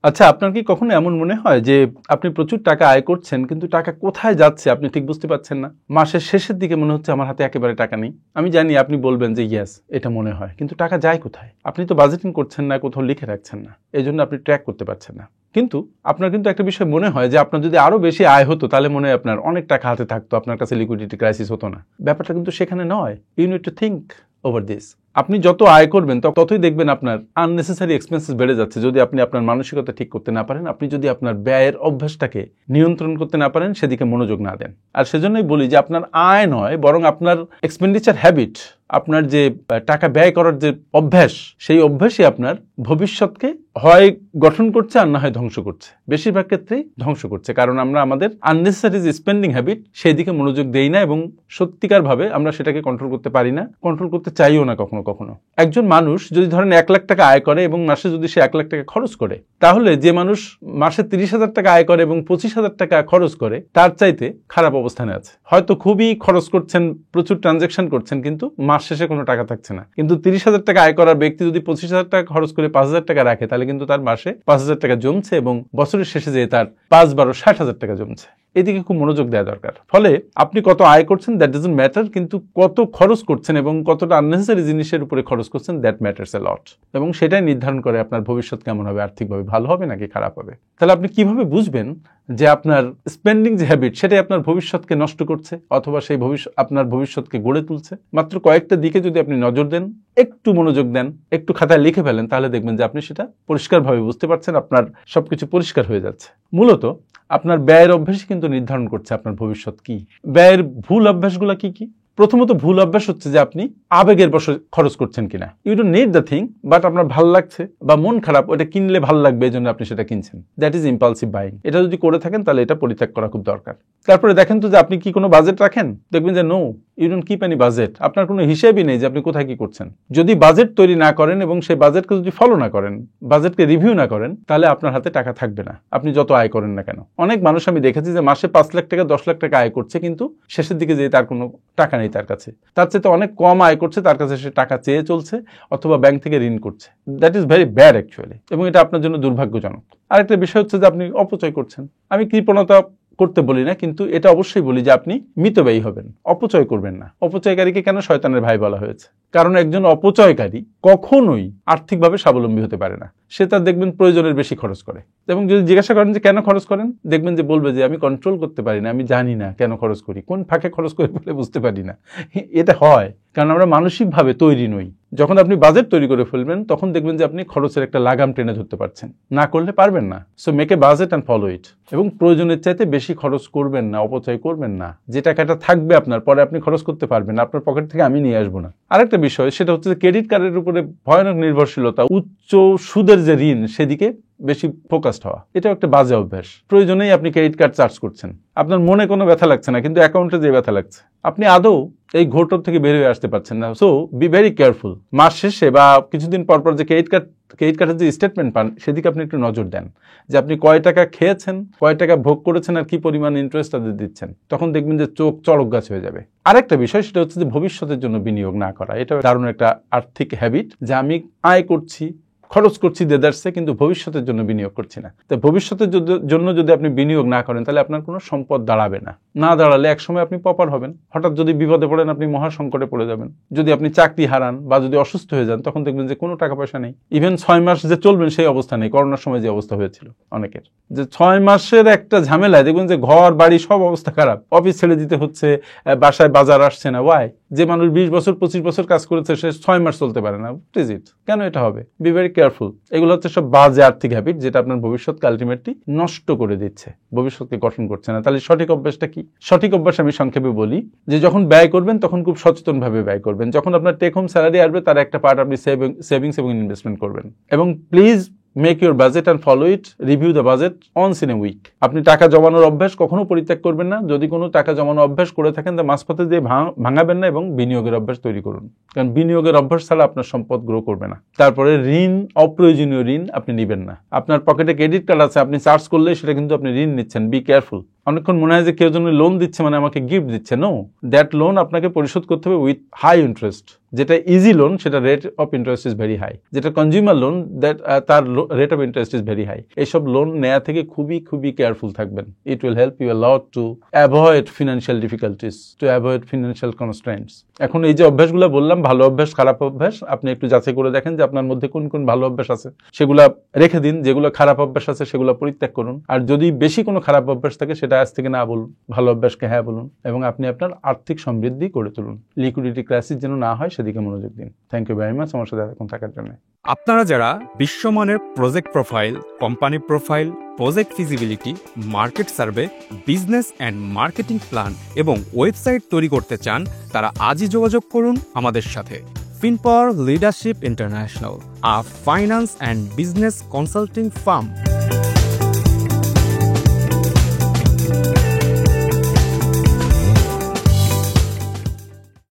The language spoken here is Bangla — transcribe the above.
আচ্ছা, আপনার কি কখনো এমন মনে হয় যে আপনি প্রচুর টাকা আয় করছেন কিন্তু টাকা কোথায় যাচ্ছে আপনি ঠিক বুঝতে পারছেন না? মাসের শেষের দিকে মনে হচ্ছে আমার হাতে একেবারে টাকা নেই। আমি জানি আপনি বলবেন যে ইয়েস, এটা মনে হয়, কিন্তু টাকা যায় কোথায়? আপনি তো বাজেটিং করছেন না, কোথাও লিখে রাখছেন না, এই জন্য আপনি ট্র্যাক করতে পারছেন না। কিন্তু আপনার কিন্তু একটা বিষয় মনে হয় যে আপনার যদি আরো বেশি আয় হতো তাহলে মনে হয় আপনার অনেক টাকা হাতে থাকতো, আপনার কাছে লিকুইডিটি ক্রাইসিস হতো না। ব্যাপারটা কিন্তু সেখানে নয়। You need to think over this. আপনি যত আয় করবেন ততই দেখবেন আপনার আননেসেসারি এক্সপেন্সেস বেড়ে যাচ্ছে যদি আপনি আপনার মানসিকতা ঠিক করতে না পারেন, আপনি যদি আপনার ব্যয়ের অভ্যাসটাকে নিয়ন্ত্রণ করতে না পারেন, সেদিকে মনোযোগ না দেন। আর সেজন্যই বলি যে আপনার আয় নয়, বরং আপনার এক্সপেন্ডিচার হ্যাবিট, আপনার যে টাকা ব্যয় করার যে অভ্যাস, সেই অভ্যাসই আপনার ভবিষ্যৎকে হয় গঠন করছে আর না হয় ধ্বংস করছে। বেশিরভাগ ক্ষেত্রেই ধ্বংস করছে, কারণ আমরা আমাদের আননেসেসারি যে স্পেন্ডিং হ্যাবিট সেই দিকে মনোযোগ দেই না এবং সত্যিকার ভাবে আমরা সেটাকে কন্ট্রোল করতে পারি না, কন্ট্রোল করতে চাইও না কখনো কখনো। একজন মানুষ যদি ধরেন 1 লাখ টাকা আয় করে এবং মাসে যদি সে 1 লাখ টাকা খরচ করে, তাহলে যে মানুষ মাসে 30,000 টাকা আয় করে এবং 25,000 টাকা খরচ করে তার চাইতে খারাপ অবস্থানে আছে। হয়তো খুবই খরচ করছেন, প্রচুর ট্রানজাকশন করছেন, কিন্তু মাস শেষে কোনো টাকা থাকছে না। কিন্তু 30,000 টাকা আয় করার ব্যক্তি যদি 25,000 টাকা খরচ করে 5,000 টাকা রাখে, তাহলে কিন্তু তার মাসে 5,000 টাকা জমছে এবং বছরের শেষে যেয়ে তার 5-12 60,000 টাকা জমছে। এদিকে খুব মনোযোগ দেওয়া দরকার। ফলে আপনি কত আয় করছেন দ্যাট ডাজন্ট ম্যাটার, কিন্তু কত খরচ করছেন এবং কতটা আননেসেসারি জিনিসের উপরে খরচ করছেন দ্যাট ম্যাটার্স এ লট। এবং সেটাই নির্ধারণ করে আপনার ভবিষ্যৎ কেমন হবে, আর্থিকভাবে ভালো হবে নাকি খারাপ হবে। তাহলে আপনি কিভাবে বুঝবেন যে আপনার স্পেন্ডিং যে হ্যাবিট সেটাই আপনার ভবিষ্যৎকে নষ্ট করছে অথবা সেই আপনার ভবিষ্যৎকে গড়ে তুলছে? মাত্র কয়েকটা দিকে যদি আপনি নজর দেন, একটু মনোযোগ দেন, একটু খাতায় লিখে ফেলেন, তাহলে দেখবেন যে আপনি সেটা পরিষ্কারভাবে বুঝতে পারছেন, আপনার সবকিছু পরিষ্কার হয়ে যাচ্ছে। মূলত আপনার ব্যয়ের অভ্যাসই কিন্তু নির্ধারণ করছে আপনার ভবিষ্যৎ কি। ব্যয়ের ভুল অভ্যাসগুলো কি কি? প্রথমত ভুল অভ্যাস হচ্ছে যে আপনি আবেগের বশে খরচ করছেন কিনা। You don't need the thing, but আপনার ভাল লাগছে বা মন খারাপ, ওটা কিনলে ভাল লাগবে, এই জন্য আপনি সেটা কিনছেন। That is impulsive buying. এটা যদি করে থাকেন তাহলে এটা পরিত্যাগ করা খুব দরকার। তারপরে দেখেন তো যে আপনি কি কোনো বাজেট রাখেন? দেখবেন যে no, you don't keep any budget. আপনার কোনো হিসেবই নেই যে আপনি কোথায় কি করছেন। যদি বাজেট তৈরি না করেন এবং সেই বাজেটকে যদি ফলো না করেন, বাজেটকে রিভিউ না করেন, তাহলে আপনার হাতে টাকা থাকবে না, আপনি যত আয় করেন না কেন। অনেক মানুষ আমি দেখেছি যে মাসে 5 লাখ টাকা 10 লাখ টাকা আয় করছে, কিন্তু শেষের দিকে যে তার কোনো টাকা নেই তার কাছে। তার চেয়ে অনেক কম আয় করছে, তার কাছে সে টাকা চেয়ে চলছে অথবা ব্যাংক থেকে ঋণ করছে। That is very bad actually, এবং এটা আপনার জন্য দুর্ভাগ্যজনক। আরেকটা বিষয় হচ্ছে যে আপনি অপচয় করছেন। আমি কৃপণতা করতে বলি না, কিন্তু এটা অবশ্যই বলি যে আপনি মিতব্যয়ী হবেন, অপচয় করবেন না। অপচয়কারীকে কেন শয়তানের ভাই বলা হয়েছে? কারণ একজন অপচয়কারী কখনোই আর্থিকভাবে স্বাবলম্বী হতে পারে না। সে তার দেখবেন প্রয়োজনের বেশি খরচ করে, এবং যদি জিজ্ঞাসা করেন যে কেন খরচ করেন, দেখবেন যে বলবে যে আমি কন্ট্রোল করতে পারি না, আমি জানি না কেন খরচ করি, কোন ফাঁকে খরচ করে বলে বুঝতে পারি না। এটা হয় কারণ আমরা মানসিকভাবে তৈরি নই। যখন আপনি বাজেট তৈরি করে ফেলবেন তখন দেখবেন যে আপনি খরচের একটা লাগাম টেনে ধরতে পারছেন, না করলে পারবেন না। So make a budget and follow ইট। এবং প্রয়োজনের চাইতে বেশি খরচ করবেন না, অপচয় করবেন না। যে টাকাটা থাকবে আপনার, পরে আপনি খরচ করতে পারবেন না, আপনার পকেট থেকে আমি নিয়ে আসবো না। আরেকটা বিষয়, সেটা হচ্ছে যে ক্রেডিট কার্ডের উপরে ভয়ানক নির্ভরশীলতা, উচ্চ সুদের যে ঋণ সেদিকে বেশি ফোকাসড হওয়া, এটাও একটা বাজে অভ্যাস। প্রয়োজনেই আপনি ক্রেডিট কার্ড চার্জ করছেন, আপনার মনে কোনো ব্যথা লাগছে না, কিন্তু অ্যাকাউন্টে যে ব্যথা লাগছে। আপনি আদৌ এই ঘোরটোপ থেকে বের হয়ে আসতে পারছেন না। So be very careful. মাস শেষে বা কিছুদিন পর পর যে ক্রেডিট কার্ডের যে স্টেটমেন্ট পান, সেদিকে আপনি একটু নজর দেন যে আপনি কয় টাকা খেয়েছেন, কয় টাকা ভোগ করেছেন আর কি পরিমাণ ইন্টারেস্ট তাদের দিচ্ছেন। তখন দেখবেন যে চোখ চড়ক গাছ হয়ে যাবে। আরেকটা বিষয়, সেটা হচ্ছে যে ভবিষ্যতের জন্য বিনিয়োগ না করা। এটা দারুণ একটা আর্থিক হ্যাবিট যে আমি আয় করছি, খরচ করছি দেদারসে, কিন্তু ভবিষ্যতের জন্য বিনিয়োগ করছি না। তো ভবিষ্যতের জন্য যদি আপনি বিনিয়োগ না করেন, তাহলে আপনার কোনো সম্পদ দাঁড়াবে না। না দাঁড়ালে একসময় আপনি পপার হবেন, হঠাৎ যদি বিপদে পড়েন আপনি মহা সংকটে পড়ে যাবেন। যদি আপনি চাকরি হারান বা যদি অসুস্থ হয়ে যান, তখন দেখবেন যে কোনো টাকা পয়সা নেই। ইভেন 6 মাস যে চলবেন সেই অবস্থা নেই। করোনার সময় যে অবস্থা হয়েছিল অনেকের, যে 6 মাসের একটা ঝামেলায় দেখবেন যে ঘর বাড়ি সব অবস্থা খারাপ, অফিস ছেড়ে দিতে হচ্ছে, বাসায় বাজার আসছে না। ওয়াই? যে মানুষ 20 বছর 25 বছর কাজ করেছে সে 6 মাস চলতে পারে না। What is it? কেন এটা হবে? B very careful. এগুলো হচ্ছে সব বাজে আর্থিক হ্যাবিট, যেটা আপনার ভবিষ্যৎকে আলটিমেটলি নষ্ট করে দিচ্ছে, ভবিষ্যৎকে গঠন করছে না। তাহলে সঠিক অভ্যাসটা কি? সঠিক অভ্যাস আমি সংক্ষেপে বলি যে যখন ব্যয় করবেন তখন খুব সচেতনভাবে ব্যয় করবেন। যখন আপনার টেক হোম স্যালারি আসবে তার একটা পার্ট আপনি সেভিংস এবং ইনভেস্টমেন্ট করবেন। এবং please make your budget and follow it, review the budget once in a week. আপনি টাকা জমানোর অভ্যাস কখনো পরিত্যাগ করবেন না। যদি কোনো টাকা জমানোর অভ্যাস করে থাকেন তা মাঝপথে দিয়ে ভাঙাবেন না, এবং বিনিয়োগের অভ্যাস তৈরি করুন। কারণ বিনিয়োগের অভ্যাস ছাড়া আপনার সম্পদ গ্রো করবে না। তারপরে ঋণ, অপ্রয়োজনীয় ঋণ আপনি নেবেন না। আপনার পকেটে ক্রেডিট কার্ড আছে, আপনি চার্জ করলে সেটা কিন্তু আপনি ঋণ নিচ্ছেন। Be careful. অনেকক্ষণ মনে হয় যে কেউ যেন লোন দিচ্ছে মানে আমাকে গিফট দিচ্ছে। নো, দ্যাট লোন আপনাকে পরিশোধ করতে হবে উইথ হাই ইন্টারেস্ট। যেটা ইজি লোন সেটা rate of interest is very high, যেটা কনজিউমার লোন দ্যাট তার rate of interest is very high. এইসব লোন নেওয়া থেকে খুবই খুবই কেয়ারফুল থাকবেন। It will help you a lot to avoid financial difficulties, to avoid financial constraints. এখন এই যে অভ্যাসগুলো বললাম, ভালো অভ্যাস খারাপ অভ্যাস, আপনি একটু যাচাই করে দেখেন যে আপনার মধ্যে কোন কোন ভালো অভ্যাস আছে, সেগুলা রেখে দিন। যেগুলো খারাপ অভ্যাস আছে সেগুলো পরিত্যাগ করুন। আর যদি বেশি কোনো খারাপ অভ্যাস থাকে সেটা আজ থেকে না বলুন, ভালো অভ্যাসকে হ্যাঁ বলুন, এবং আপনি আপনার আর্থিক সমৃদ্ধি করে তুলুন। লিকুইডিটি ক্রাইসিস যেন না হয় সেদিকে মনোযোগ দিন। থ্যাংক ইউ ভেরি মাচ আমার সাথে এতক্ষণ থাকার জন্য। আপনারা যারা বিশ্বমানের project profile, company profile, project feasibility, market survey, business and marketing plan এবং ওয়েবসাইট তৈরি করতে চান, তারা আজই যোগাযোগ করুন আমাদের সাথে। Finpower leadership international, a finance and business consulting farm.